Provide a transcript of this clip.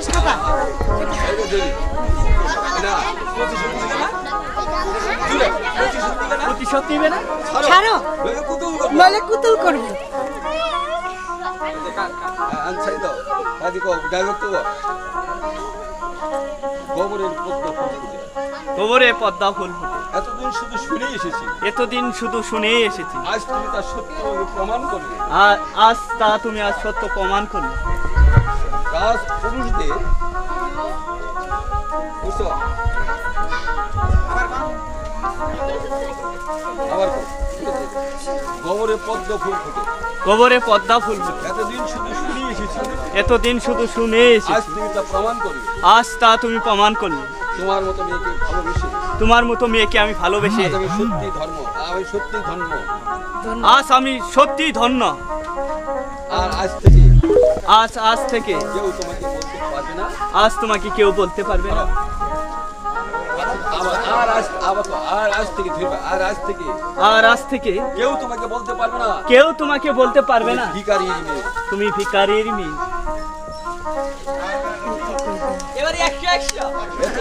ছাতা। প্রতিশোধ নিবে না? ছাড়ো, নইলে কুতুল করবো। গোবরে পদ্মা ফুল ফুটে। এতদিন শুধু শুনেই এসেছি, এতদিন শুধু শুনেই এসেছি, আজ তুমি তার সত্য প্রমাণ করবে। আজ তা তুমি আজ সত্য প্রমাণ করলে। রাজ পুরুষদের বুঝছো? আবার কও। গোবরে পদ্ম ফুল ফুটে। গোবরে পদ্মা ফুল ফুটে। এতদিন শুধু শুনেই এসেছি, এতদিন শুধু শুনে আজ এসেছি, তুমি তা প্রমাণ করবে। আজ তা তুমি প্রমাণ করলে। তোমার মতো মেয়েকে ভালোবেসে তোমার মতো মেয়েকে আমি ভালোবেসে আজ আমি সত্যি ধর্ম, আমি সত্যি ধর্ম। আজ আমি সত্যি ধন্য। আর আজ থেকে কেউ তোমাকে বলতে পারবে না, আজ তোমাকে কেউ বলতে পারবে না। আর আজ থেকে ধরবে, আর আজ থেকে কেউ তোমাকে বলতে পারবে না, কেউ তোমাকে বলতে পারবে না ভিখারির মেয়ে। তুমি ভিখারির মেয়ে। এবারে 100